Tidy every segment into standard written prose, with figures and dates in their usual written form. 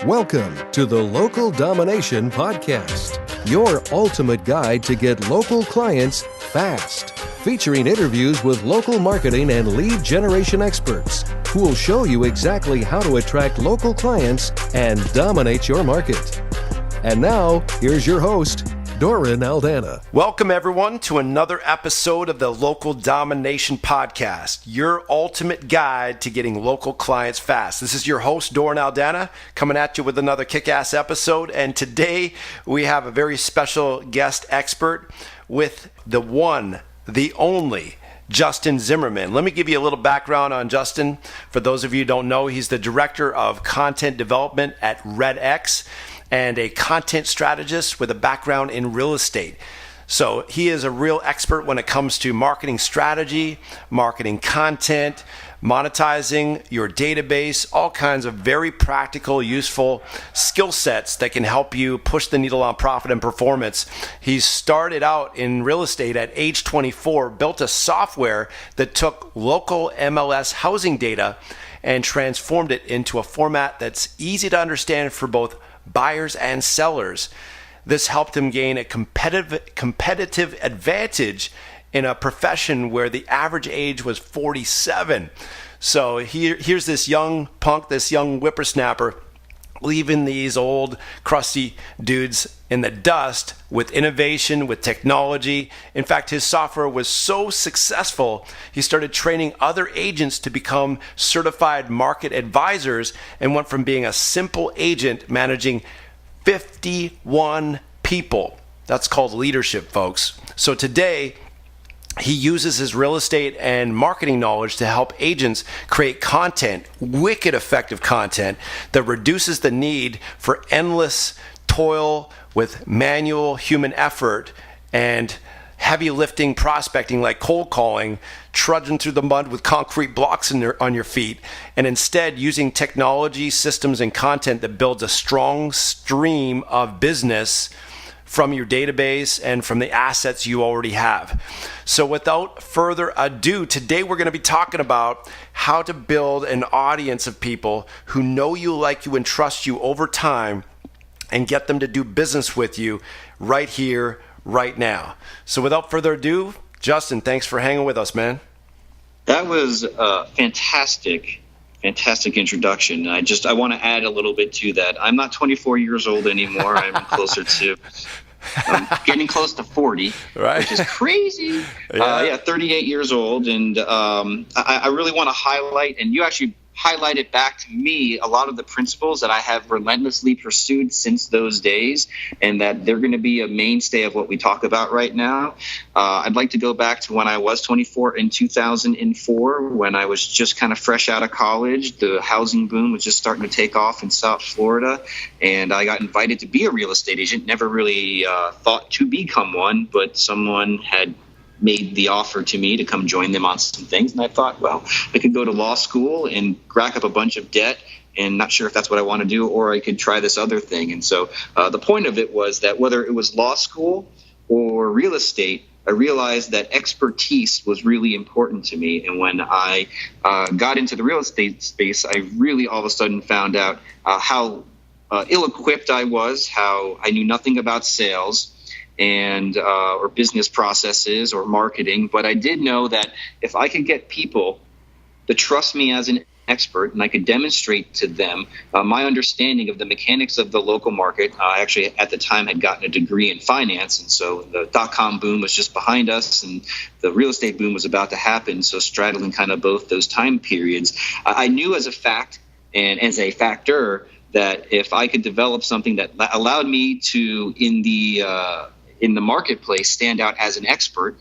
Welcome to the Local Domination Podcast, your ultimate guide to get local clients fast, featuring interviews with local marketing and lead generation experts who will show you exactly how to attract local clients and dominate your market. And now, here's your host, Doran Aldana. Welcome, everyone, to another episode of the Local Domination Podcast, your ultimate guide to getting local clients fast. This is your host, Doran Aldana, coming at you with another kick-ass episode. And today we have a very special guest expert with the one, the only, Justin Zimmerman. Let me give you a little background on Justin. For those of you who don't know, he's the Director of Content Development at RedX and a content strategist with a background in real estate. So he is a real expert when it comes to marketing strategy, marketing content, monetizing your database, all kinds of very practical, useful skill sets that can help you push the needle on profit and performance. He started out in real estate at age 24, built a software that took local MLS housing data and transformed it into a format that's easy to understand for both buyers and sellers. This helped him gain a competitive advantage in a profession where the average age was 47. So here's this young punk, this young whippersnapper, leaving these old crusty dudes in the dust with innovation, with technology. In fact, his software was so successful, he started training other agents to become certified market advisors and went from being a simple agent managing 51 people. That's called leadership, folks. So today, he uses his real estate and marketing knowledge to help agents create content, wicked effective content that reduces the need for endless toil with manual human effort and heavy lifting prospecting like cold calling, trudging through the mud with concrete blocks on your feet, and instead using technology, systems, and content that builds a strong stream of business from your database and from the assets you already have. So without further ado, today we're going to be talking about how to build an audience of people who know you, like you, and trust you over time and get them to do business with you right here, right now. So without further ado, Justin, thanks for hanging with us, man. That was a fantastic introduction. I want to add a little bit to that. I'm not 24 years old anymore. I'm closer to getting close to 40, right? Which is crazy. 38 years old. And I really want to highlight, and you actually highlighted back to me a lot of the principles that I have relentlessly pursued since those days, and that they're going to be a mainstay of what we talk about right now. I'd like to go back to when I was 24 in 2004, when I was just kind of fresh out of college. The housing boom was just starting to take off in South Florida, and I got invited to be a real estate agent. Never really thought to become one, but someone had made the offer to me to come join them on some things. And I thought, well, I could go to law school and rack up a bunch of debt, and not sure if that's what I want to do, or I could try this other thing. And so the point of it was that whether it was law school or real estate, I realized that expertise was really important to me. And when I got into the real estate space, I really all of a sudden found out how ill-equipped I was, how I knew nothing about sales and or business processes or marketing. But I did know that if I could get people to trust me as an expert and I could demonstrate to them my understanding of the mechanics of the local market. I actually at the time had gotten a degree in finance, and so the dot-com boom was just behind us and the real estate boom was about to happen. So straddling kind of both those time periods, I knew as a fact and as a factor that if I could develop something that allowed me to in the marketplace stand out as an expert,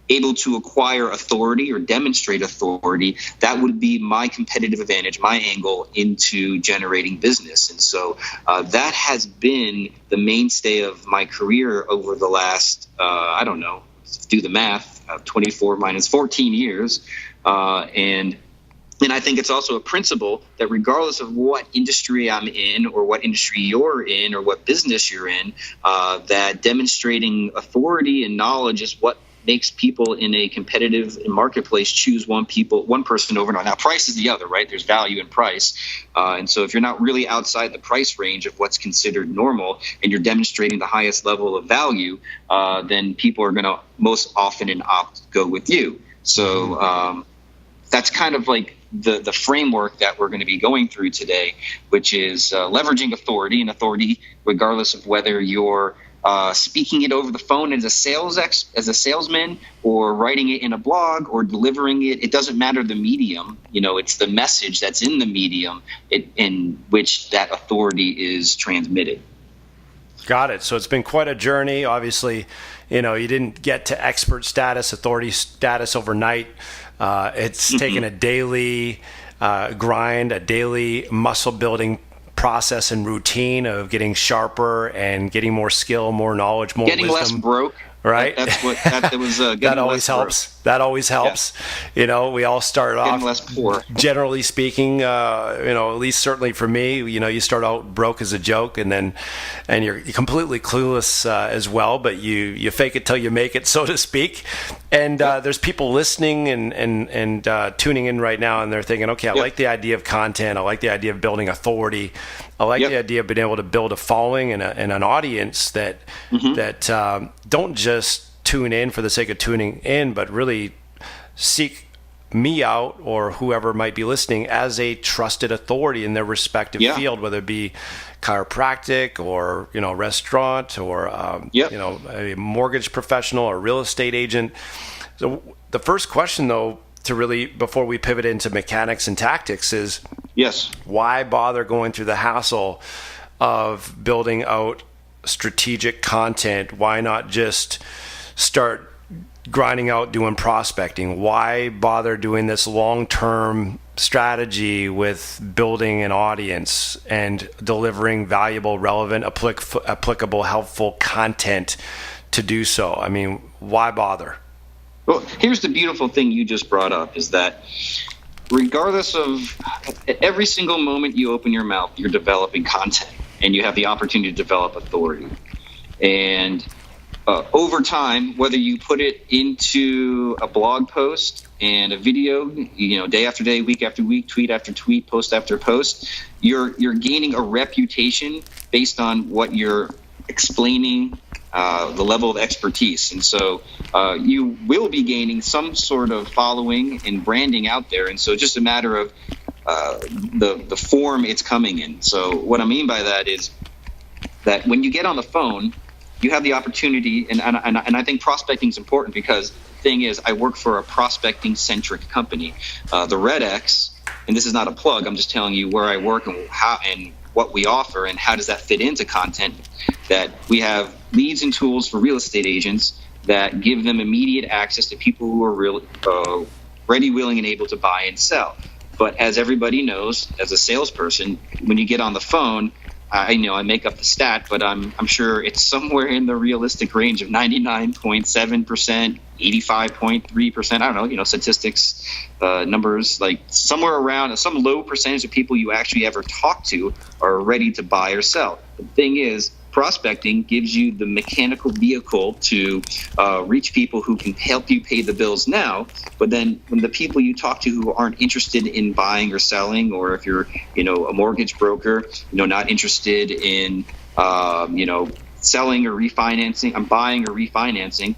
able to acquire authority or demonstrate authority, that would be my competitive advantage, my angle into generating business. And so that has been the mainstay of my career over the last, do the math, 24 minus 14 years. And I think it's also a principle that regardless of what industry I'm in or what industry you're in or what business you're in, that demonstrating authority and knowledge is what makes people in a competitive marketplace choose one person over another. Now, price is the other, right? There's value in price. And so if you're not really outside the price range of what's considered normal and you're demonstrating the highest level of value, then people are going to most often go with you. So that's kind of like the framework that we're going to be going through today, which is leveraging authority, and authority, regardless of whether you're speaking it over the phone as a salesman, or writing it in a blog, or delivering it. It doesn't matter the medium. It's the message that's in the medium in which that authority is transmitted. Got it. So it's been quite a journey. Obviously, you didn't get to expert status, authority status overnight. It's taken a daily grind, a daily muscle building process and routine of getting sharper and getting more skill, more knowledge, more getting wisdom. Less broke. Right. That was that always helps. Broke. That always helps. Yeah. We all start getting off less poor. Generally speaking, at least certainly for me, you start out broke as a joke, and you're completely clueless as well. But you fake it till you make it, so to speak. And there's people listening and tuning in right now, and they're thinking, okay, I like the idea of content. I like the idea of building authority. I like the idea of being able to build a following and an audience that don't just tune in for the sake of tuning in, but really seek me out or whoever might be listening as a trusted authority in their respective field, whether it be chiropractic or restaurant or a mortgage professional or real estate agent. So the first question, though, to really, before we pivot into mechanics and tactics, is why bother going through the hassle of building out strategic content? Why not just start grinding out doing prospecting? Why bother doing this long-term strategy with building an audience and delivering valuable, relevant, applicable, helpful content to do so? I mean, why bother? Well, here's the beautiful thing you just brought up, is that regardless of every single moment you open your mouth, you're developing content and you have the opportunity to develop authority. And over time, whether you put it into a blog post and a video, day after day, week after week, tweet after tweet, post after post, you're gaining a reputation based on what you're explaining, the level of expertise. And so you will be gaining some sort of following and branding out there. And so it's just a matter of the form it's coming in. So what I mean by that is that when you get on the phone, you have the opportunity, and I think prospecting is important, because the thing is, I work for a prospecting-centric company. The Red X, and this is not a plug, I'm just telling you where I work and how and what we offer and how does that fit into content, that we have leads and tools for real estate agents that give them immediate access to people who are ready, willing, and able to buy and sell. But as everybody knows, as a salesperson, when you get on the phone, I make up the stat, but I'm sure it's somewhere in the realistic range of 99.7%, 85.3%. I don't know, statistics, numbers, like somewhere around some low percentage of people you actually ever talk to are ready to buy or sell. The thing is, prospecting gives you the mechanical vehicle to reach people who can help you pay the bills now. But then when the people you talk to who aren't interested in buying or selling, or if you're, a mortgage broker, not interested in, selling or refinancing, buying or refinancing,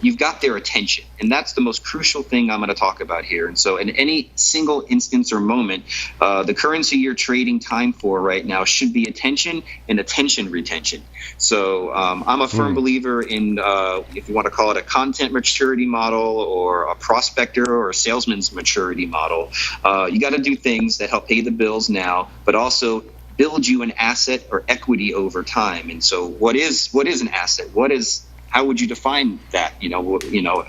you've got their attention. And that's the most crucial thing I'm going to talk about here. And so in any single instance or moment, the currency you're trading time for right now should be attention and attention retention. So I'm a firm believer in, if you want to call it a content maturity model or a prospector or a salesman's maturity model, you got to do things that help pay the bills now, but also build you an asset or equity over time. And so what is an asset? How would you define that?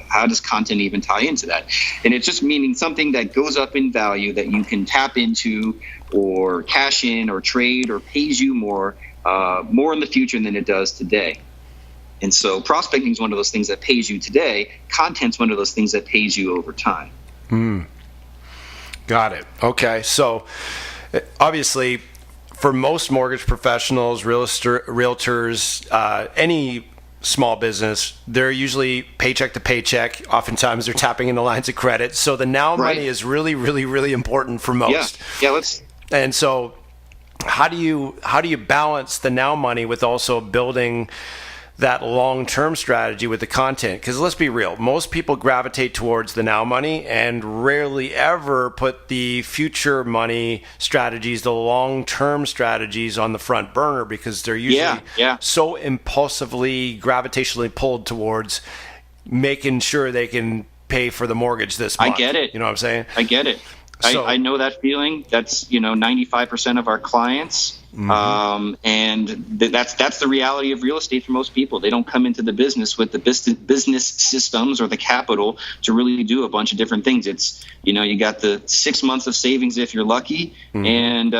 How does content even tie into that? And it's just meaning something that goes up in value that you can tap into or cash in or trade or pays you more in the future than it does today. And so prospecting is one of those things that pays you today. Content's one of those things that pays you over time. Got it. Okay. So obviously, for most mortgage professionals, realtors, any small business, they're usually paycheck to paycheck. Oftentimes they're tapping into lines of credit. So the now money is really, really, really important for most. And so how do you balance the now money with also building that long-term strategy with the content? Because let's be real, most people gravitate towards the now money and rarely ever put the future money strategies, the long-term strategies on the front burner, because they're usually so impulsively, gravitationally pulled towards making sure they can pay for the mortgage this month. I get it. You know what I'm saying? I get it. So, I know that feeling. That's 95% of our clients, and that's the reality of real estate for most people. They don't come into the business with the business systems or the capital to really do a bunch of different things. It's you got the 6 months of savings if you're lucky, and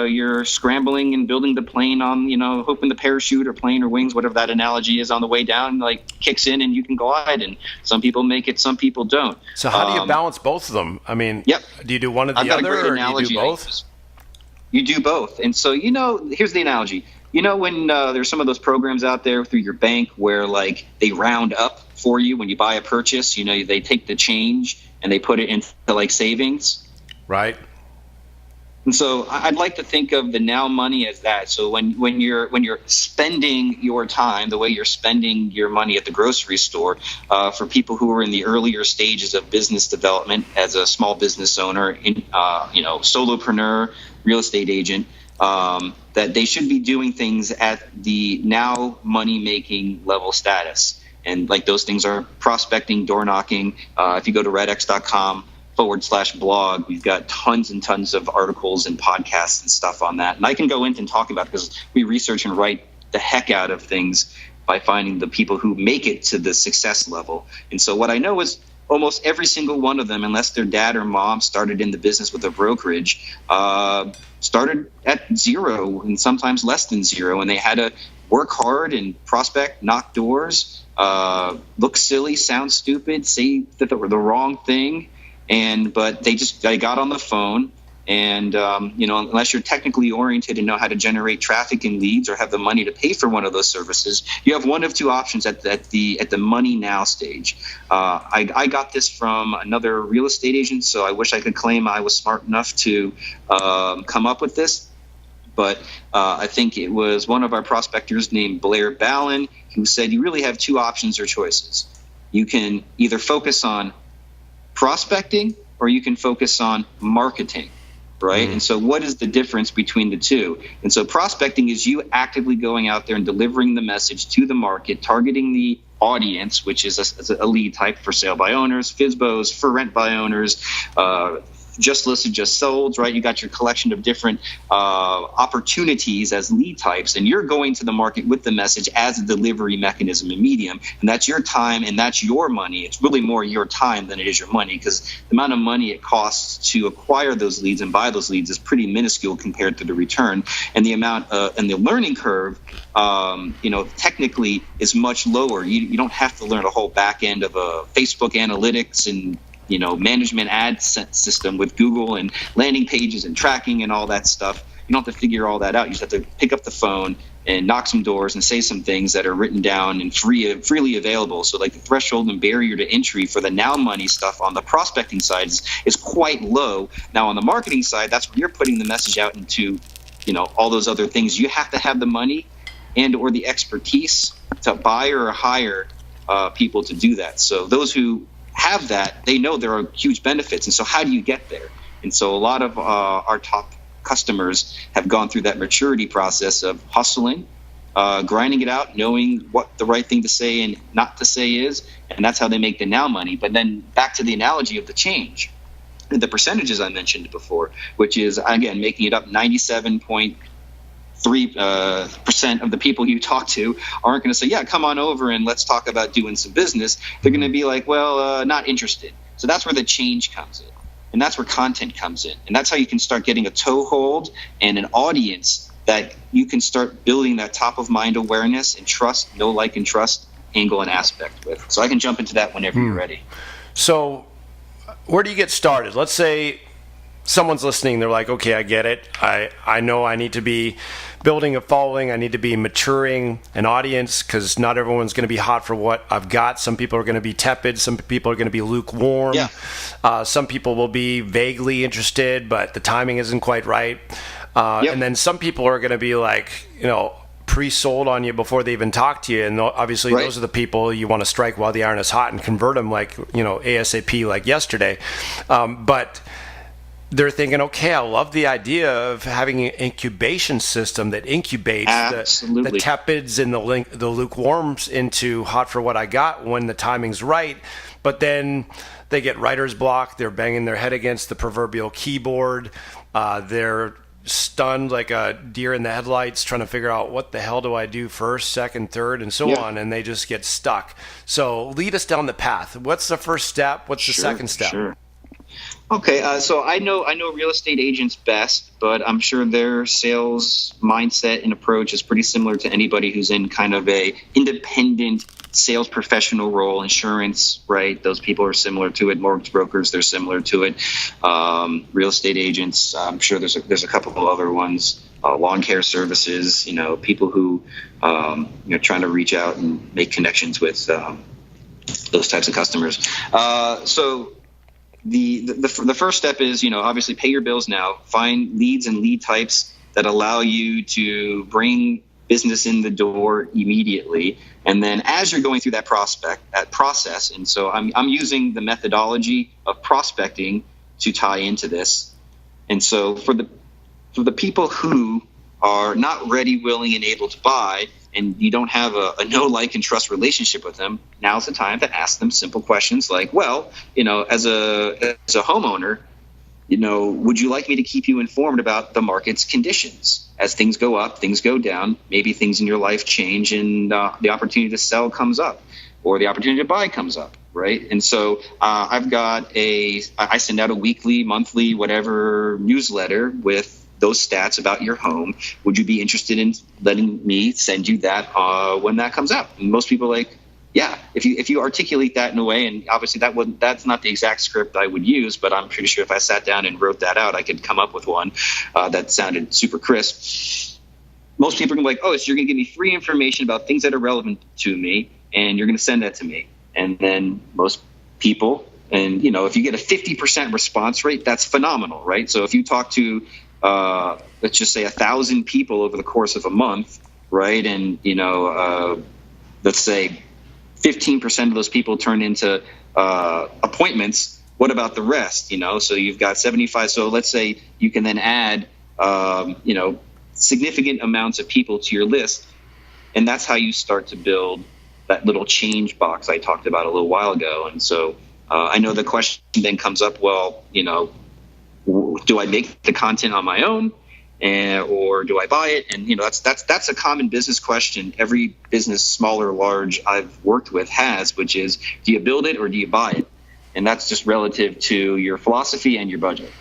you're scrambling and building the plane on hoping the parachute or plane or wings, whatever that analogy is, on the way down kicks in and you can glide. And some people make it, some people don't. So how do you balance both of them? I mean, do you do one or the other, or do you do both? You do both. And so, here's the analogy. When there's some of those programs out there through your bank where they round up for you when you buy a purchase, they take the change and they put it into savings. Right. And so I'd like to think of the now money as that. So when you're spending your time the way you're spending your money at the grocery store, for people who are in the earlier stages of business development as a small business owner, solopreneur, real estate agent, that they should be doing things at the now money making level status. And those things are prospecting, door knocking. If you go to redx.com/blog, we've got tons and tons of articles and podcasts and stuff on that. And I can go into and talk about it because we research and write the heck out of things by finding the people who make it to the success level. And so what I know is almost every single one of them, unless their dad or mom started in the business with a brokerage, started at zero and sometimes less than zero. And they had to work hard and prospect, knock doors, look silly, sound stupid, say that they were the wrong thing. But they got on the phone, and unless you're technically oriented and know how to generate traffic and leads or have the money to pay for one of those services, you have one of two options at the money now stage. I got this from another real estate agent, so I wish I could claim I was smart enough to come up with this. But I think it was one of our prospectors named Blair Ballin who said you really have two options or choices. You can either focus on prospecting or you can focus on marketing, right? And so what is the difference between the two? And so prospecting is you actively going out there and delivering the message to the market, targeting the audience, which is a lead type for sale by owners, FSBOs, for rent by owners, just listed, just sold, right? You got your collection of different opportunities as lead types, and you're going to the market with the message as a delivery mechanism and medium, and that's your time and that's your money. It's really more your time than it is your money, because the amount of money it costs to acquire those leads and buy those leads is pretty minuscule compared to the return, and the amount and the learning curve, technically is much lower. You don't have to learn a whole back end of a Facebook analytics and management ad system with Google and landing pages and tracking and all that stuff. You don't have to figure all that out. You just have to pick up the phone and knock some doors and say some things that are written down and freely available. So the threshold and barrier to entry for the now money stuff on the prospecting side is quite low. Now on the marketing side, that's where you're putting the message out into, all those other things. You have to have the money and or the expertise to buy or hire people to do that. So those who have that, they know there are huge benefits. And so how do you get there? And so a lot of our top customers have gone through that maturity process of hustling, grinding it out, knowing what the right thing to say and not to say is, and that's how they make the now money. But then back to the analogy of the change, the percentages I mentioned before, which is, again, making it up 97.3% of the people you talk to aren't going to say, yeah, come on over and let's talk about doing some business. They're going to be like, well, not interested. So that's where the change comes in. And that's where content comes in. And that's how you can start getting a toehold and an audience that you can start building that top of mind awareness and trust, know, like, and trust angle and aspect with. So I can jump into that whenever you're ready. So where do you get started? Let's say someone's listening, they're like, okay, I get it. I know I need to be building a following. I need to be maturing an audience, because not everyone's going to be hot for what I've got. Some people are going to be tepid. Some people are going to be lukewarm. Yeah. Some people will be vaguely interested, but the timing isn't quite right. And then some people are going to be like, pre-sold on you before they even talk to you. And obviously those are the people you want to strike while the iron is hot and convert them like, ASAP, like yesterday. But they're thinking, okay, I love the idea of having an incubation system that incubates the tepids and the lukewarms into hot for what I got when the timing's right. But then they get writer's block. They're banging their head against the proverbial keyboard. They're stunned like a deer in the headlights, trying to figure out what the hell do I do first, second, third, and so on, and they just get stuck. So lead us down the path. What's the first step? What's the second step? Sure. Okay, so I know real estate agents best, but I'm sure their sales mindset and approach is pretty similar to anybody who's in kind of a independent sales professional role. Insurance, right? Those people are similar to it. Mortgage brokers, they're similar to it. Real estate agents, I'm sure there's a couple of other ones. Lawn care services, people who trying to reach out and make connections with those types of customers. So the first step is, obviously pay your bills now. Find leads and lead types that allow you to bring business in the door immediately. And then as you're going through that process, and so I'm using the methodology of prospecting to tie into this. And so for the people who are not ready, willing, and able to buy, and you don't have a know, like, and trust relationship with them, now's the time to ask them simple questions like, well, as a homeowner, would you like me to keep you informed about the market's conditions? As things go up, things go down, maybe things in your life change and the opportunity to sell comes up or the opportunity to buy comes up, right? And so I send out a weekly, monthly, whatever newsletter with those stats about your home. Would you be interested in letting me send you that when that comes out? And most people are like, yeah, if you articulate that in a way, and obviously that's not the exact script I would use, but I'm pretty sure if I sat down and wrote that out, I could come up with one that sounded super crisp. Most people are going to be like, oh, so you're going to give me free information about things that are relevant to me, and you're going to send that to me. And then most people, and if you get a 50% response rate, that's phenomenal, right? So if you talk to let's just say 1,000 people over the course of a month, right? And, let's say 15% of those people turn into appointments. What about the rest? So you've got 75. So let's say you can then add, significant amounts of people to your list. And that's how you start to build that little change box I talked about a little while ago. And so I know the question then comes up, well, do I make the content on my own, or do I buy it? And that's a common business question every business, small or large, I've worked with has, which is, do you build it or do you buy it? And that's just relative to your philosophy and your budget.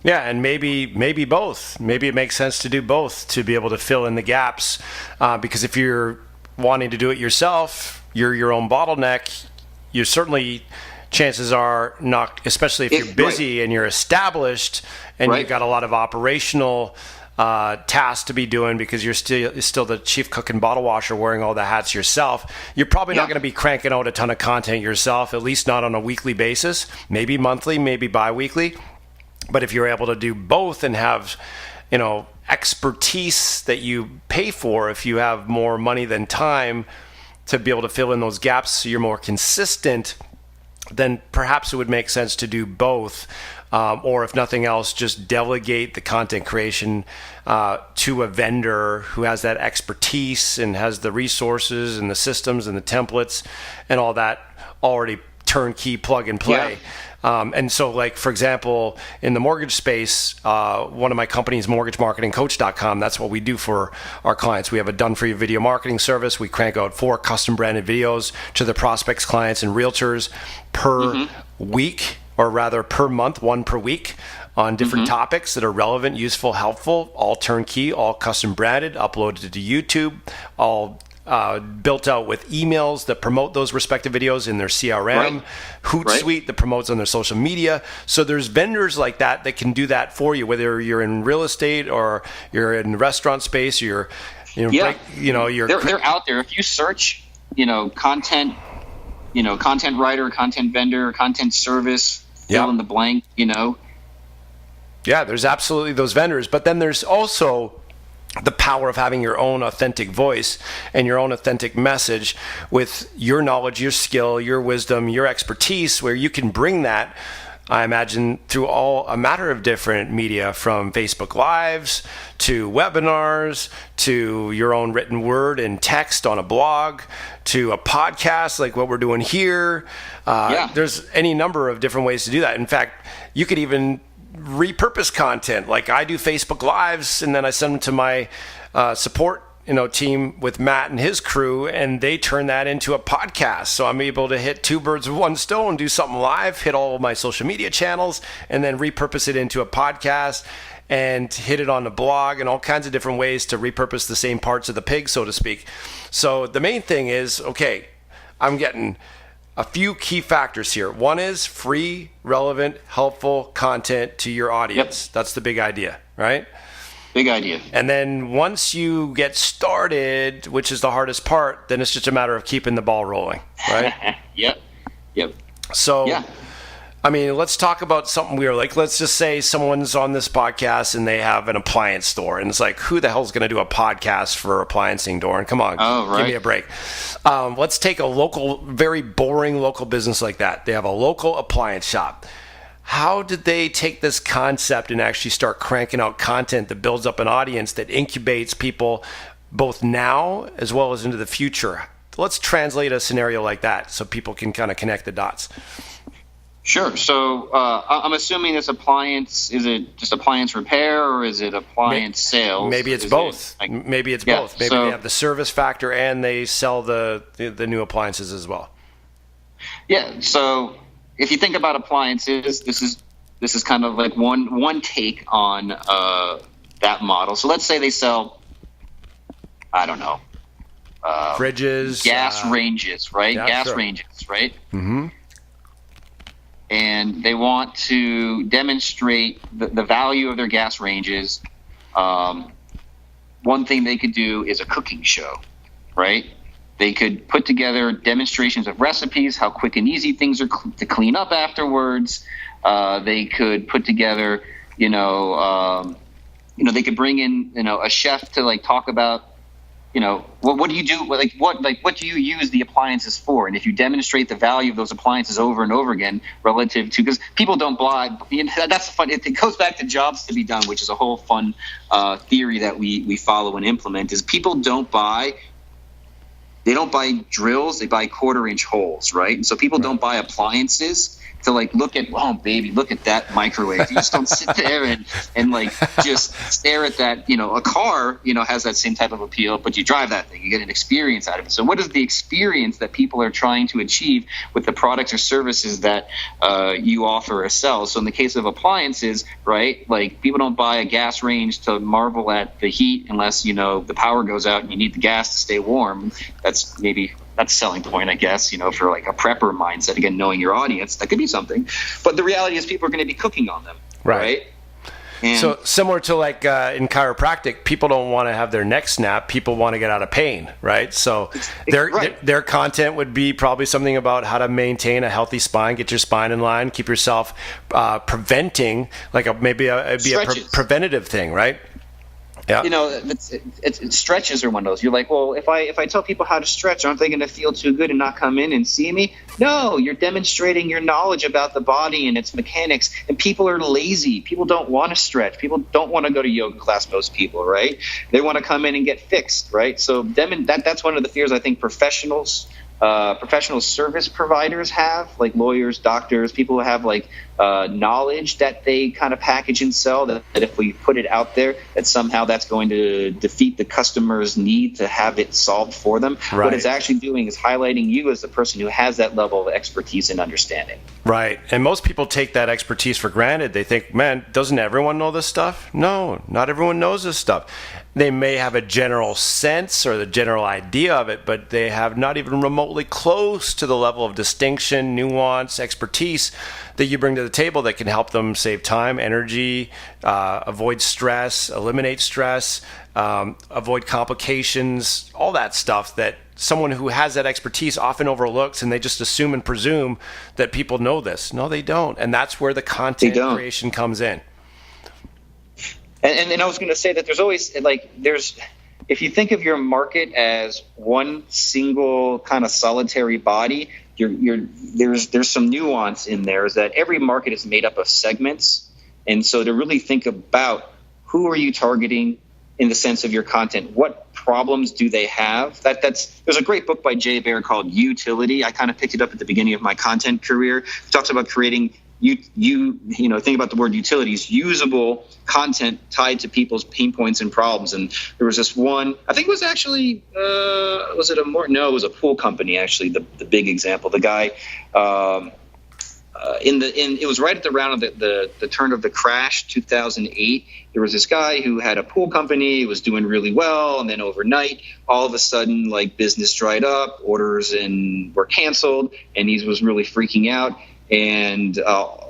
Yeah, and maybe both. Maybe it makes sense to do both to be able to fill in the gaps. Because if you're wanting to do it yourself, you're your own bottleneck. You're certainly, chances are not, especially if you're busy and you're established and you've got a lot of operational tasks to be doing because you're still the chief cook and bottle washer wearing all the hats yourself. You're probably not going to be cranking out a ton of content yourself, at least not on a weekly basis, maybe monthly, maybe bi-weekly. But if you're able to do both and have, expertise that you pay for, if you have more money than time to be able to fill in those gaps so you're more consistent, then perhaps it would make sense to do both. Or if nothing else, just delegate the content creation to a vendor who has that expertise and has the resources and the systems and the templates and all that already turnkey plug and play. Yeah. And so, like, for example, in the mortgage space, one of my companies, mortgagemarketingcoach.com, that's what we do for our clients. We have a done-for-you video marketing service. We crank out 4 custom-branded videos to the prospects, clients, and realtors per week, or rather per month, 1 per week, on different topics that are relevant, useful, helpful, all turnkey, all custom-branded, uploaded to YouTube, all built out with emails that promote those respective videos in their CRM, Hootsuite that promotes on their social media. So there's vendors like that can do that for you, whether you're in real estate or you're in the restaurant space, or you're, they're out there. If you search, content, content writer, content vendor, content service, fill in the blank, Yeah, there's absolutely those vendors, but then there's also the power of having your own authentic voice and your own authentic message with your knowledge, your skill, your wisdom, your expertise, where you can bring that, I imagine, through a matter of different media, from Facebook Lives to webinars to your own written word and text on a blog to a podcast like what we're doing here. There's any number of different ways to do that. In fact, you could even repurpose content. Like I do Facebook Lives, and then I send them to my support team with Matt and his crew, and they turn that into a podcast. So I'm able to hit two birds with one stone, do something live, hit all of my social media channels, and then repurpose it into a podcast and hit it on the blog, and all kinds of different ways to repurpose the same parts of the pig, so to speak. So the main thing is, okay, I'm getting a few key factors here. One is free, relevant, helpful content to your audience. Yep. That's the big idea, right? Big idea. And then once you get started, which is the hardest part, then it's just a matter of keeping the ball rolling, right? Yep. So, I mean, let's talk about something weird. Like, let's just say someone's on this podcast and they have an appliance store, and it's like, who the hell's going to do a podcast for appliancing door? And come on, give me a break. Let's take a local, very boring local business like that. They have a local appliance shop. How did they take this concept and actually start cranking out content that builds up an audience that incubates people both now as well as into the future? Let's translate a scenario like that so people can kind of connect the dots. Sure. So I'm assuming this appliance, is it just appliance repair, or is it appliance sales? Maybe it's both. Maybe it's both. Maybe they have the service factor and they sell the new appliances as well. Yeah. So if you think about appliances, this is kind of like one take on that model. So let's say they sell, I don't know, fridges, gas ranges, right? Yeah, gas sure. ranges, right? Mm-hmm. And they want to demonstrate the value of their gas ranges. One thing they could do is a cooking show, right? They could put together demonstrations of recipes, how quick and easy things are to clean up afterwards. They could put together, they could bring in, a chef to like talk about, what do you do? What do you use the appliances for? And if you demonstrate the value of those appliances over and over again, relative to, because people don't buy, that's fun. It goes back to jobs to be done, which is a whole fun theory that we follow and implement. Is people don't buy drills, they buy 1/4-inch holes, right? And so people don't buy appliances to like look at, oh baby, look at that microwave. You just don't sit there and like just stare at that. A car, has that same type of appeal, but you drive that thing, you get an experience out of it. So what is the experience that people are trying to achieve with the products or services that you offer or sell? So in the case of appliances, right, like people don't buy a gas range to marvel at the heat unless, the power goes out and you need the gas to stay warm. That's a selling point, I guess, for like a prepper mindset. Again, knowing your audience, that could be something. But the reality is people are going to be cooking on them, right? And so similar to like in chiropractic, people don't want to have their neck snap. People want to get out of pain, right? So their content would be probably something about how to maintain a healthy spine, get your spine in line, keep yourself preventing, like it'd be a preventative thing, right? Yeah. It's stretches are one of those. You're like, well, if I tell people how to stretch, aren't they going to feel too good and not come in and see me? No, you're demonstrating your knowledge about the body and its mechanics. And people are lazy. People don't want to stretch. People don't want to go to yoga class. Most people, right? They want to come in and get fixed, right? So that's one of the fears I think professional service providers have, like lawyers, doctors, people who have like knowledge that they kind of package and sell, that if we put it out there, that somehow that's going to defeat the customer's need to have it solved for them. Right. What it's actually doing is highlighting you as the person who has that level of expertise and understanding. Right. And most people take that expertise for granted. They think, man, doesn't everyone know this stuff? No, not everyone knows this stuff. They may have a general sense or the general idea of it, but they have not even remotely close to the level of distinction, nuance, expertise that you bring to the table that can help them save time, energy, avoid stress, eliminate stress, avoid complications, all that stuff that someone who has that expertise often overlooks, and they just assume and presume that people know this. No, they don't. And that's where the content creation comes in. And I was going to say that there's always if you think of your market as one single kind of solitary body, there's some nuance in there, is that every market is made up of segments. And so to really think about who are you targeting in the sense of your content, what problems do they have? There's a great book by Jay Baer called Utility. I kind of picked it up at the beginning of my content career. It talks about creating think about the word utilities, usable content tied to people's pain points and problems. And there was this one, I think it was actually, it was a pool company, actually, the big example. The guy, it was right at the round of the turn of the crash, 2008. There was this guy who had a pool company, was doing really well, and then overnight, all of a sudden, business dried up, orders were canceled, and he was really freaking out. And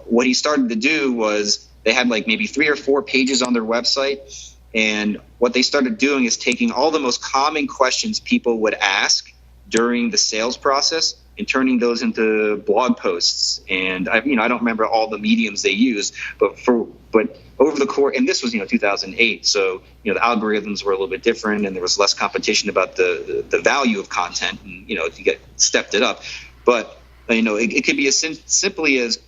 what he started to do was they had maybe 3 or 4 pages on their website. And what they started doing is taking all the most common questions people would ask during the sales process and turning those into blog posts. And I don't remember all the mediums they used, but over the course, and this was 2008, so the algorithms were a little bit different, and there was less competition about the value of content, and you stepped it up. But it could be as simply as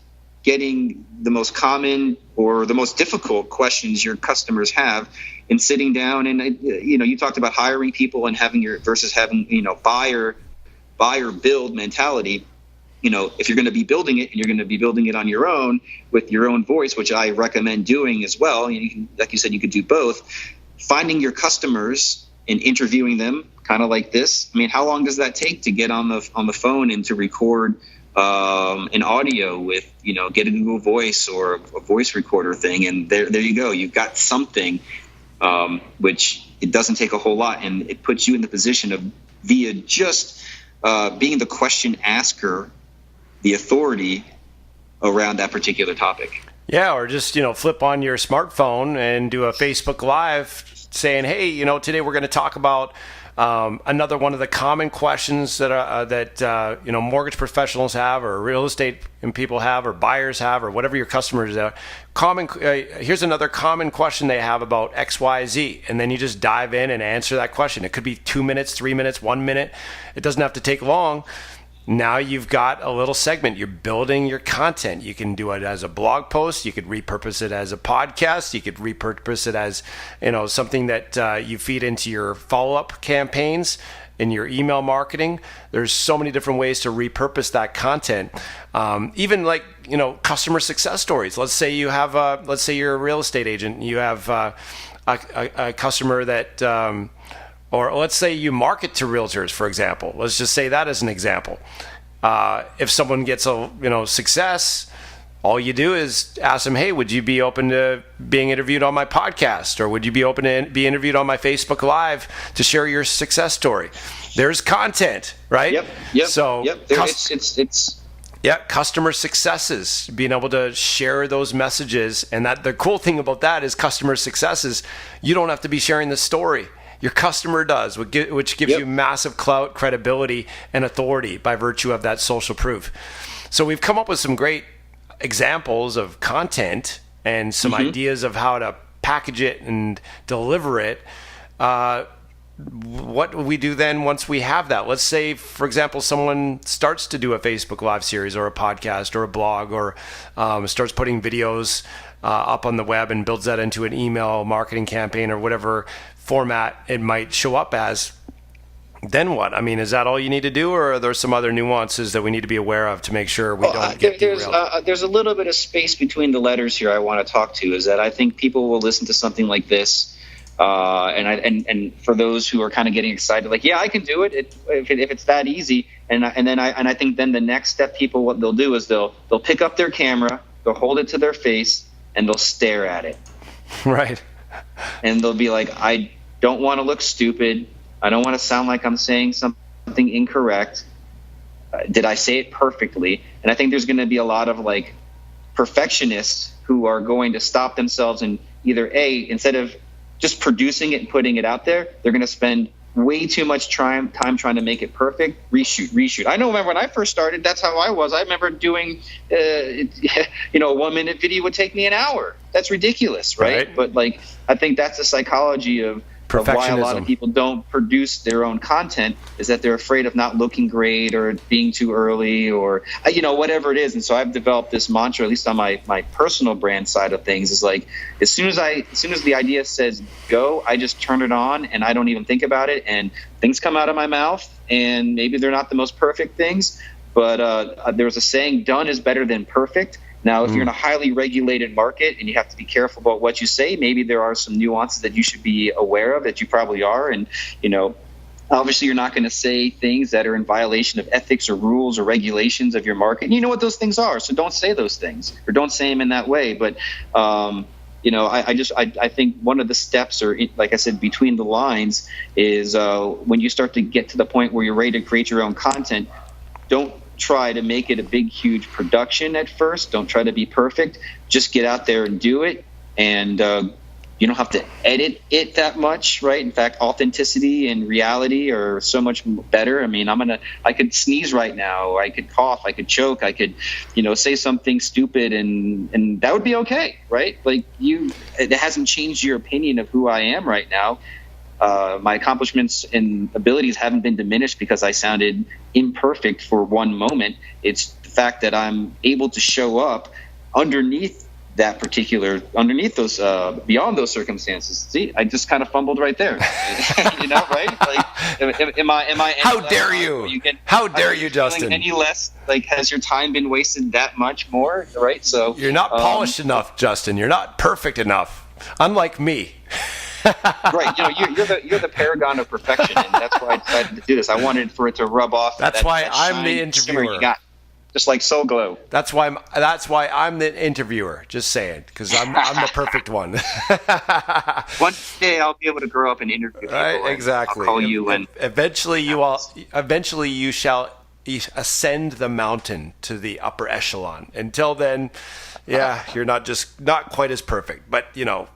getting the most common or the most difficult questions your customers have, and sitting down and you talked about hiring people and having buyer build mentality. If you're going to be building it, and you're going to be building it on your own with your own voice, which I recommend doing as well. Like you said, you could do both. Finding your customers and interviewing them, kind of like this. I mean, how long does that take to get on the phone and to record an audio with, get a Google Voice or a voice recorder thing, and there you go. You've got something, which it doesn't take a whole lot, and it puts you in the position of, via just being the question asker, the authority around that particular topic. Yeah, or just flip on your smartphone and do a Facebook Live saying, hey, today we're going to talk about another one of the common questions that mortgage professionals have, or real estate people have, or buyers have, or whatever your customers have. Here's another common question they have about XYZ, and then you just dive in and answer that question. It could be 2 minutes, 3 minutes, 1 minute. It doesn't have to take long. Now you've got a little segment. You're building your content. You can do it as a blog post. You could repurpose it as a podcast. You could repurpose it as, something that you feed into your follow-up campaigns in your email marketing. There's so many different ways to repurpose that content. Even customer success stories. Let's say you're a real estate agent. You have a customer that, or let's say you market to realtors, for example. Let's just say that as an example. If someone gets a success, all you do is ask them, hey, would you be open to being interviewed on my podcast? Or would you be open to be interviewed on my Facebook Live to share your success story? There's content, right? Yep. So it's customer successes, being able to share those messages. And that the cool thing about that is customer successes, you don't have to be sharing the story. Your customer does, which gives you massive clout, credibility, and authority by virtue of that social proof. So we've come up with some great examples of content and some ideas of how to package it and deliver it. What we do then once we have that? Let's say, for example, someone starts to do a Facebook Live series or a podcast or a blog, or starts putting videos up on the web and builds that into an email marketing campaign or whatever format it might show up as. Then what? I mean, is that all you need to do, or are there some other nuances that we need to be aware of to make sure we don't get derailed? There's a little bit of space between the letters here I want to talk to, is that I think people will listen to something like this, and for those who are kind of getting excited, like, yeah, I can do it, if it's that easy, and I think then the next step, people, what they'll do is they'll pick up their camera, they'll hold it to their face, and they'll stare at it. Right. And they'll be like, I don't want to look stupid. I don't want to sound like I'm saying something incorrect. Did I say it perfectly? And I think there's going to be a lot of like perfectionists who are going to stop themselves and either instead of just producing it and putting it out there, they're going to spend way too much time trying to make it perfect. Reshoot. I know. Remember when I first started, that's how I was. I remember doing, a 1 minute video would take me an hour. That's ridiculous, right? But like, I think that's the psychology of why a lot of people don't produce their own content, is that they're afraid of not looking great or being too early or, whatever it is. And so I've developed this mantra, at least on my personal brand side of things, is like, as soon as the idea says go, I just turn it on and I don't even think about it. And things come out of my mouth, and maybe they're not the most perfect things, but there's a saying, done is better than perfect. Now, if you're in a highly regulated market and you have to be careful about what you say, maybe there are some nuances that you should be aware of, that you probably are. And, obviously you're not going to say things that are in violation of ethics or rules or regulations of your market. And you know what those things are, so don't say those things, or don't say them in that way. But, I think one of the steps, or like I said, between the lines, is when you start to get to the point where you're ready to create your own content, don't try to make it a big, huge production at first. Don't try to be perfect. Just get out there and do it. And you don't have to edit it that much, right? In fact, authenticity and reality are so much better. I mean, I could sneeze right now. I could cough. I could choke. I could, say something stupid, and that would be okay, right? Like it hasn't changed your opinion of who I am right now. My accomplishments and abilities haven't been diminished because I sounded imperfect for one moment. It's the fact that I'm able to show up underneath those, beyond those circumstances. See, I just kind of fumbled right there. Right? Like, am I? How dare you? How dare you, Justin? Any less? Like, has your time been wasted that much more? Right? So you're not polished enough, Justin. You're not perfect enough. Unlike me. Right, you're the paragon of perfection, and that's why I decided to do this. I wanted for it to rub off. That's why I'm the interviewer. You got, just like Soul Glow. That's why I'm the interviewer. Just saying, because I'm the perfect one. One day I'll be able to grow up and interview people. Right, exactly. I'll call you, and eventually you shall ascend the mountain to the upper echelon. Until then, you're not quite as perfect, but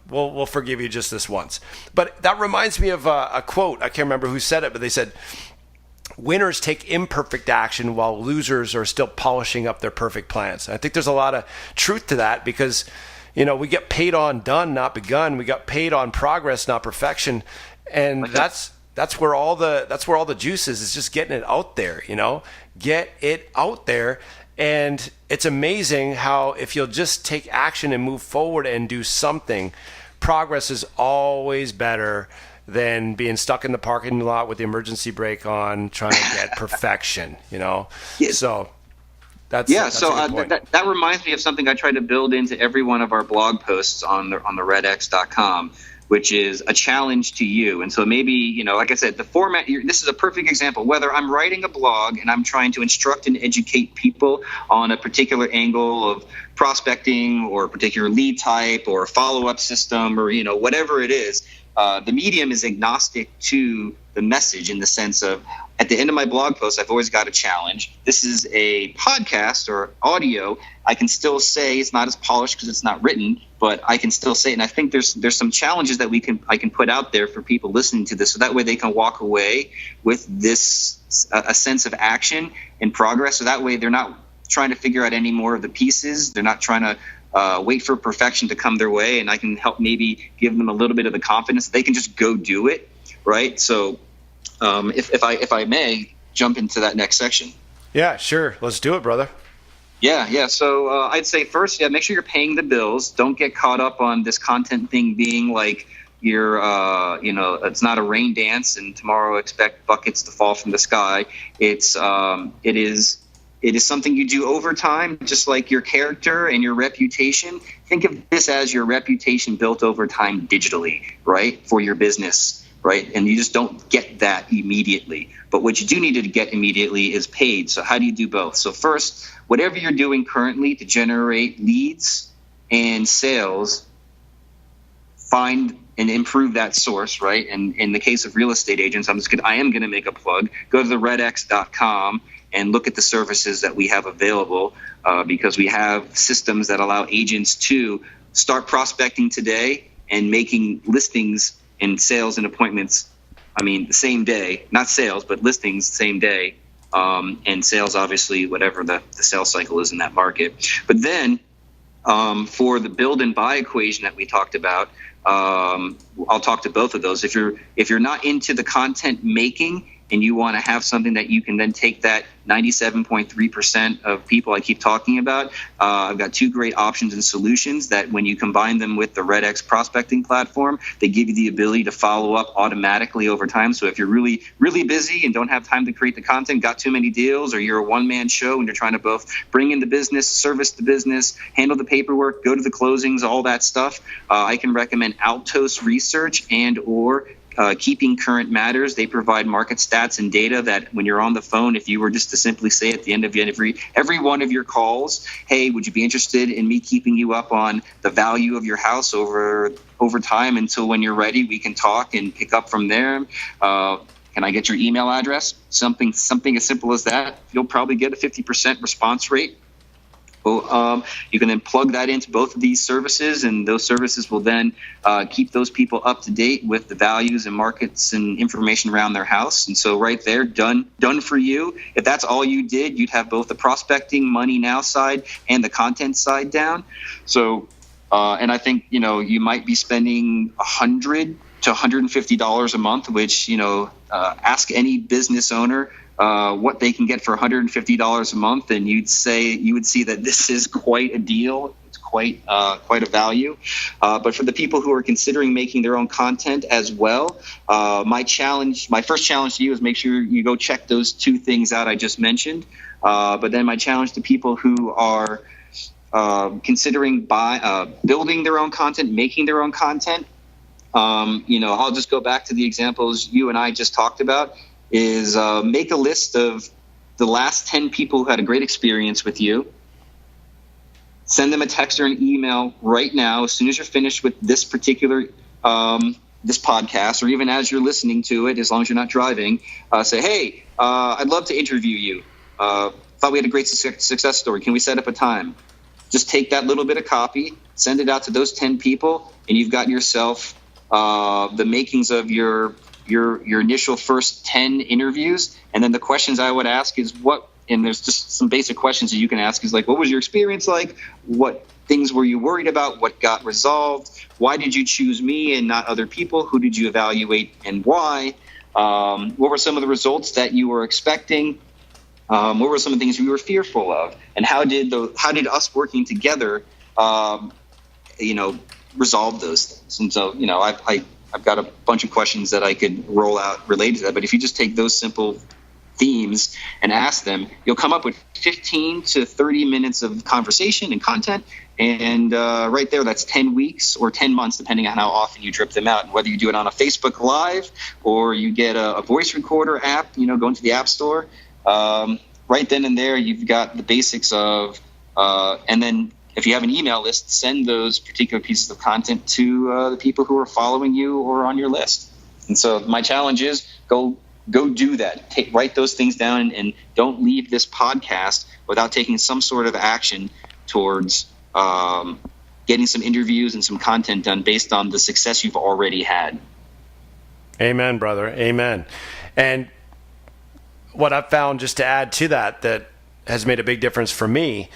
we'll forgive you just this once. But that reminds me of a quote. I can't remember who said it, but they said, winners take imperfect action while losers are still polishing up their perfect plans. And I think there's a lot of truth to that, because we get paid on done, not begun. We got paid on progress, not perfection. And that's where all the juice is just getting it out there, get it out there. And it's amazing how if you'll just take action and move forward and do something, progress is always better than being stuck in the parking lot with the emergency brake on trying to get perfection, Yeah. So that's that reminds me of something I try to build into every one of our blog posts on the redx.com, which is a challenge to you. And so maybe, like I said, the format, this is a perfect example. Whether I'm writing a blog and I'm trying to instruct and educate people on a particular angle of prospecting or a particular lead type or a follow-up system or, whatever it is, the medium is agnostic to the message, in the sense of, at the end of my blog post, I've always got a challenge. This is a podcast or audio. I can still say it's not as polished because it's not written, but I can still say it. And I think there's some challenges that I can put out there for people listening to this, so that way they can walk away with this a sense of action and progress. So that way they're not trying to figure out any more of the pieces. They're not trying to wait for perfection to come their way, and I can help maybe give them a little bit of the confidence that they can just go do it, right? So if I may jump into that next section. Yeah, sure. Let's do it, brother. Yeah. So I'd say first, make sure you're paying the bills. Don't get caught up on this content thing being like it's not a rain dance and tomorrow expect buckets to fall from the sky. It is something you do over time, just like your character and your reputation. Think of this as your reputation built over time digitally, right, for your business, right? And you just don't get that immediately. But what you do need to get immediately is paid. So how do you do both? So first, whatever you're doing currently to generate leads and sales, find and improve that source, right? And in the case of real estate agents, I am going to make a plug. Go to the redx.com and look at the services that we have available, because we have systems that allow agents to start prospecting today and making listings and sales and appointments, the same day. Not sales, but listings same day. And sales, obviously, whatever the sales cycle is in that market. But then for the build and buy equation that we talked about, I'll talk to both of those. If you're not into the content making and you want to have something that you can then take that 97.3% of people I keep talking about, I've got two great options and solutions that when you combine them with the RedX prospecting platform, they give you the ability to follow up automatically over time. So if you're really, really busy and don't have time to create the content, got too many deals, or you're a one-man show and you're trying to both bring in the business, service the business, handle the paperwork, go to the closings, all that stuff, I can recommend Altos Research and or Keeping Current Matters. They provide market stats and data that when you're on the phone, if you were just to simply say at the end of every one of your calls, hey, would you be interested in me keeping you up on the value of your house over time until when you're ready, we can talk and pick up from there. Can I get your email address? Something as simple as that. You'll probably get a 50% response rate. Well, you can then plug that into both of these services, and those services will then keep those people up to date with the values and markets and information around their house. And so right there, done for you. If that's all you did, you'd have both the prospecting money now side and the content side down. So, and I think, you might be spending $100 to $150 a month, which, ask any business owner what they can get for $150 a month, and you would see that this is quite a deal. It's quite a value. But for the people who are considering making their own content as well, my first challenge to you is make sure you go check those two things out I just mentioned. But then my challenge to people who are considering building their own content, making their own content, I'll just go back to the examples you and I just talked about. Is make a list of the last 10 people who had a great experience with you. Send them a text or an email right now as soon as you're finished with this particular this podcast, or even as you're listening to it, as long as you're not driving. Say, hey, I'd love to interview you. Thought we had a great success story. Can we set up a time? Just take that little bit of copy, send it out to those 10 people, and you've got yourself the makings of your initial first 10 interviews. And then the questions I would ask is and there's just some basic questions that you can ask is like, what was your experience like? What things were you worried about? What got resolved? Why did you choose me and not other people? Who did you evaluate and why? What were some of the results that you were expecting? What were some of the things you were fearful of? And how did us working together, resolve those things? And so, I've got a bunch of questions that I could roll out related to that. But if you just take those simple themes and ask them, you'll come up with 15 to 30 minutes of conversation and content. And right there, that's 10 weeks or 10 months, depending on how often you drip them out. And whether you do it on a Facebook Live or you get a voice recorder app, go into the App Store. Right then and there, you've got the basics of, and then if you have an email list, send those particular pieces of content to the people who are following you or on your list. And so my challenge is go do that. Write those things down and don't leave this podcast without taking some sort of action towards getting some interviews and some content done based on the success you've already had. Amen, brother. Amen. And what I've found, just to add to that has made a big difference for me,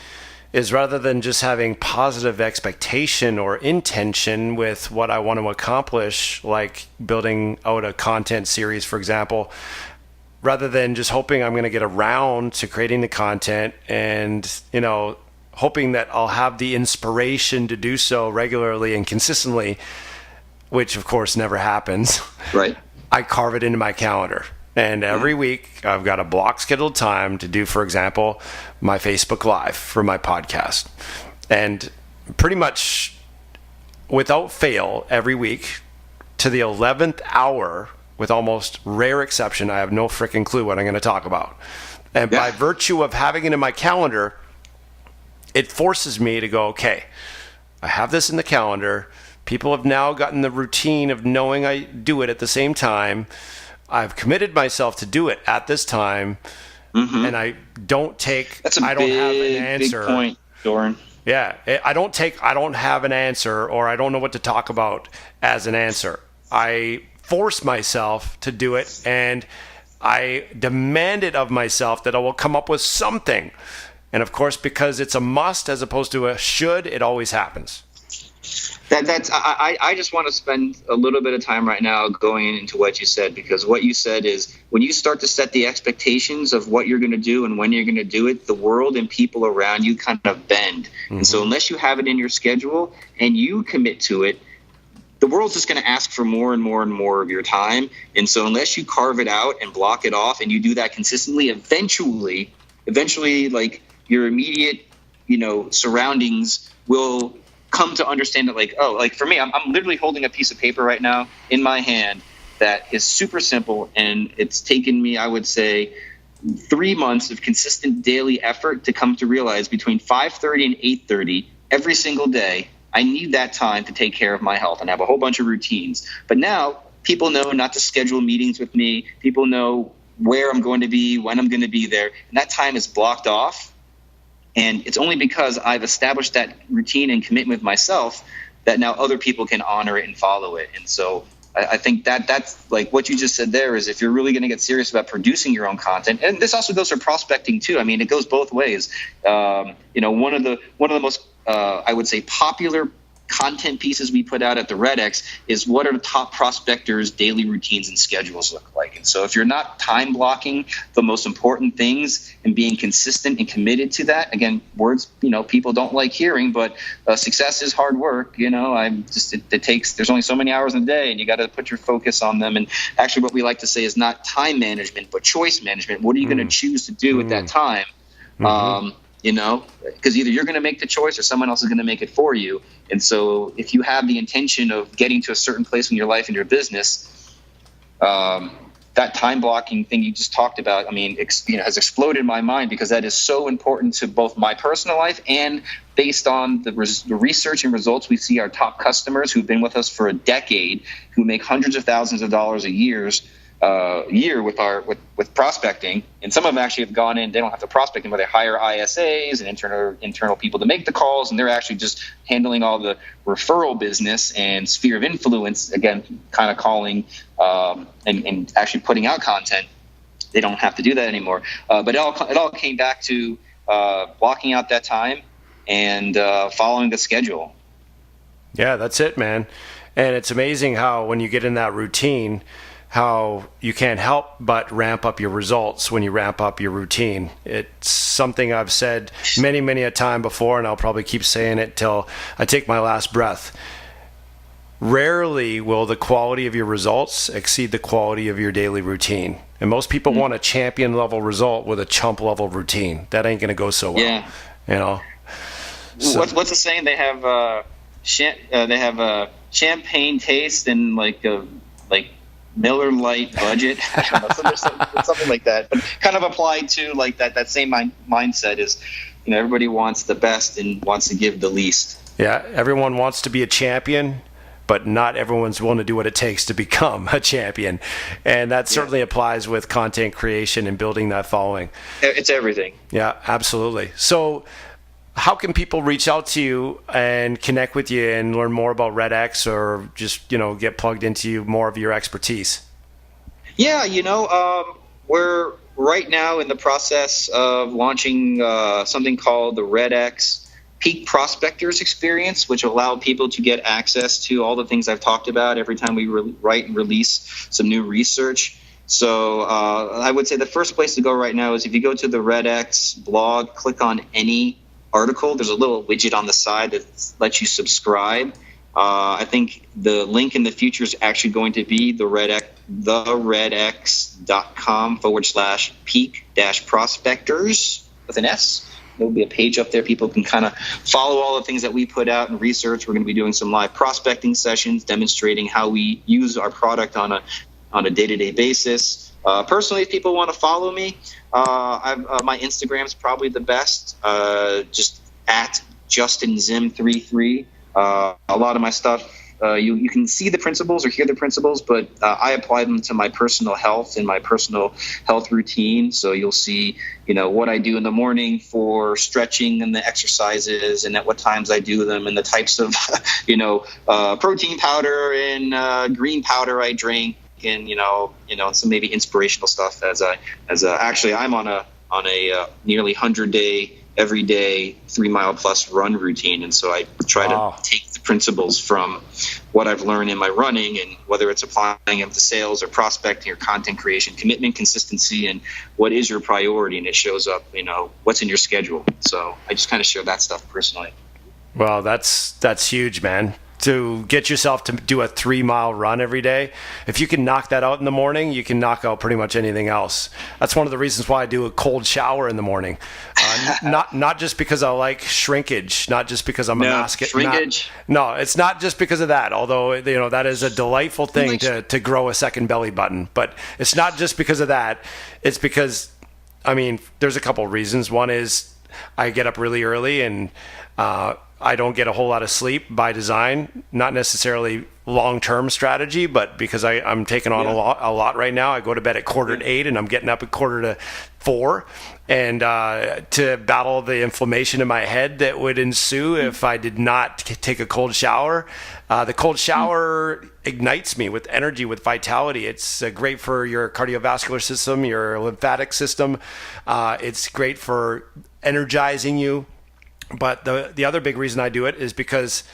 is rather than just having positive expectation or intention with what I want to accomplish, like building out a content series, for example, rather than just hoping I'm going to get around to creating the content and, hoping that I'll have the inspiration to do so regularly and consistently, which of course never happens, Right. I carve it into my calendar. And every week I've got a block scheduled time to do, for example, my Facebook Live for my podcast. And pretty much without fail, every week to the 11th hour, with almost rare exception, I have no freaking clue what I'm going to talk about. And by virtue of having it in my calendar, it forces me to go, okay, I have this in the calendar. People have now gotten the routine of knowing I do it at the same time. I've committed myself to do it at this time, and I don't take. I don't have an answer. Big point, Doran. Yeah, I don't have an answer, or I don't know what to talk about as an answer. I force myself to do it, and I demand it of myself that I will come up with something. And of course, because it's a must as opposed to a should, it always happens. I just want to spend a little bit of time right now going into what you said, because what you said is when you start to set the expectations of what you're going to do and when you're going to do it, the world and people around you kind of bend. And so unless you have it in your schedule and you commit to it, the world's just going to ask for more and more and more of your time. And so unless you carve it out and block it off and you do that consistently, eventually like your immediate, surroundings will come to understand that, like for me, I'm literally holding a piece of paper right now in my hand that is super simple, and it's taken me, I would say, 3 months of consistent daily effort to come to realize between 5:30 and 8:30 every single day, I need that time to take care of my health, and I have a whole bunch of routines. But now people know not to schedule meetings with me. People know where I'm going to be, when I'm going to be there, and that time is blocked off. And it's only because I've established that routine and commitment with myself that now other people can honor it and follow it. And so I think that's like what you just said there is, if you're really going to get serious about producing your own content, and this also goes for prospecting too. I mean, it goes both ways. One of the most I would say popular content pieces we put out at the Red X is what are the top prospectors' daily routines and schedules look like. And so if you're not time blocking the most important things and being consistent and committed to that, again, words, people don't like hearing, but success is hard work. There's only so many hours in a day, and you got to put your focus on them. And actually what we like to say is not time management, but choice management. What are you going to choose to do at that time? Because either you're going to make the choice or someone else is going to make it for you. And so if you have the intention of getting to a certain place in your life and your business, that time blocking thing you just talked about, has exploded in my mind, because that is so important to both my personal life and based on the research and results. We see our top customers who've been with us for a decade, who make hundreds of thousands of dollars a year with prospecting, and some of them actually have gone in. They don't have to prospect them, but they hire ISAs and internal people to make the calls, and they're actually just handling all the referral business and sphere of influence. Again, kind of calling and actually putting out content. They don't have to do that anymore. But it all came back to blocking out that time and following the schedule. Yeah, that's it, man. And it's amazing how when you get in that routine, how you can't help but ramp up your results when you ramp up your routine. It's something I've said many, many a time before, and I'll probably keep saying it till I take my last breath. Rarely will the quality of your results exceed the quality of your daily routine. And most people want a champion level result with a chump level routine. That ain't going to go so well. Yeah. So, what's the saying? They have champagne taste and like Miller Lite budget. I don't know, something like that, but kind of applied to like that same mindset is, everybody wants the best and wants to give the least. Yeah, everyone wants to be a champion, but not everyone's willing to do what it takes to become a champion. And that certainly applies with content creation and building that following. It's everything. Yeah, absolutely. So how can people reach out to you and connect with you and learn more about Red X, or just, get plugged into more of your expertise? Yeah, we're right now in the process of launching something called the Red X Peak Prospectors Experience, which will allow people to get access to all the things I've talked about every time we write and release some new research. So I would say the first place to go right now is if you go to the Red X blog, click on any article. There's a little widget on the side that lets you subscribe. I think the link in the future is actually going to be theredx.com/peak-prospectors with an S. There'll be a page up there. People can kind of follow all the things that we put out and research. We're going to be doing some live prospecting sessions, demonstrating how we use our product on a day-to-day basis. Personally, if people want to follow me, my Instagram is probably the best. Just at JustinZim33. A lot of my stuff, you can see the principles or hear the principles, but I apply them to my personal health and my personal health routine. So you'll see, what I do in the morning for stretching and the exercises, and at what times I do them, and the types of, protein powder and green powder I drink, and some maybe inspirational stuff. Actually, I'm on a nearly 100-day. Every day 3 mile plus run routine, and so I try to take the principles from what I've learned in my running, and whether it's applying them to sales or prospecting or content creation, commitment, consistency, and what is your priority, and it shows up what's in your schedule. So I just kind of share that stuff personally. Well, that's huge, man. To get yourself to do a 3 mile run every day. If you can knock that out in the morning, you can knock out pretty much anything else. That's one of the reasons why I do a cold shower in the morning. Not just because I like shrinkage, not just because I'm a mascot. Shrinkage. No, it's not just because of that, although that is a delightful thing to grow a second belly button. But it's not just because of that. It's because, there's a couple of reasons. One is I get up really early, and I don't get a whole lot of sleep by design, not necessarily long-term strategy, but because I'm taking on a lot right now. I go to bed at 7:45, and I'm getting up at 3:45, and to battle the inflammation in my head that would ensue if I did not take a cold shower. The cold shower ignites me with energy, with vitality. It's great for your cardiovascular system, your lymphatic system. It's great for energizing you. But the other big reason I do it is because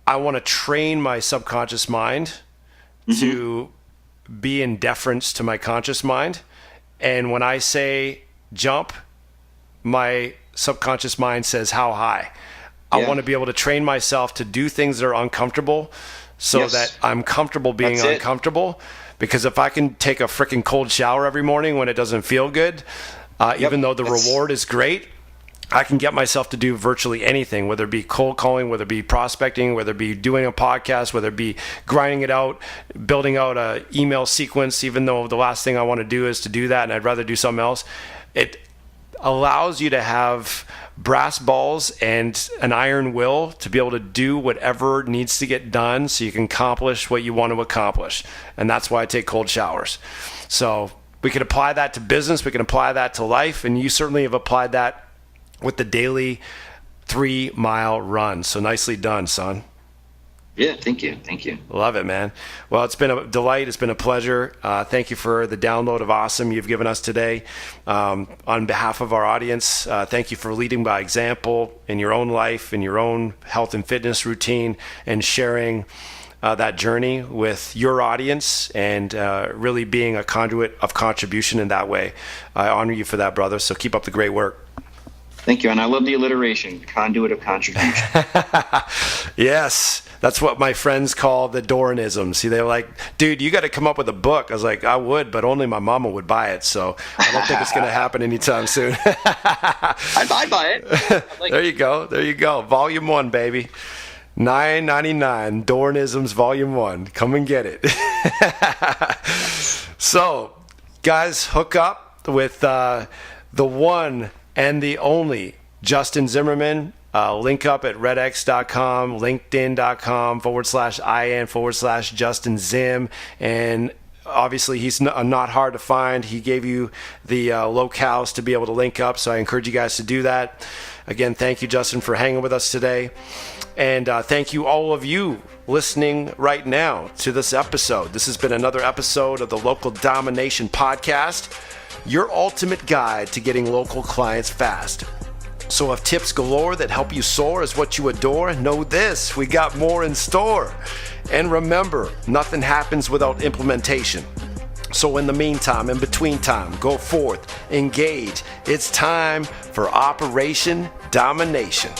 I want to train my subconscious mind to be in deference to my conscious mind. And when I say jump, my subconscious mind says how high. I want to be able to train myself to do things that are uncomfortable so that I'm comfortable being uncomfortable. Because if I can take a freaking cold shower every morning when it doesn't feel good, even though the reward is great, I can get myself to do virtually anything, whether it be cold calling, whether it be prospecting, whether it be doing a podcast, whether it be grinding it out, building out a email sequence, even though the last thing I want to do is to do that and I'd rather do something else. It allows you to have brass balls and an iron will to be able to do whatever needs to get done so you can accomplish what you want to accomplish. And that's why I take cold showers. So we can apply that to business. We can apply that to life. And you certainly have applied that with the daily 3 mile run. So nicely done, son. Yeah, thank you. Love it, man. Well, it's been a delight. It's been a pleasure. Thank you for the download of awesome you've given us today. On behalf of our audience, thank you for leading by example in your own life, in your own health and fitness routine, and sharing that journey with your audience, and really being a conduit of contribution in that way. I honor you for that, brother. So keep up the great work. Thank you. And I love the alliteration, conduit of contribution. Yes. That's what my friends call the Doranism. See, they're like, dude, you got to come up with a book. I was like, I would, but only my mama would buy it. So I don't think it's going to happen anytime soon. I'd buy it. There you go. Volume 1, baby. $9.99. Doranisms Volume 1. Come and get it. So, guys, hook up with the one and the only Justin Zimmerman. Link up at redx.com, linkedin.com/IN/Justin Zim. And obviously he's not hard to find. He gave you the locales to be able to link up. So I encourage you guys to do that. Again, thank you, Justin, for hanging with us today. And thank you, all of you listening right now to this episode. This has been another episode of the Local Domination Podcast, your ultimate guide to getting local clients fast. So if tips galore that help you soar is what you adore, know this, we got more in store. And remember, nothing happens without implementation. So in the meantime, in between time, go forth, engage. It's time for Operation Domination.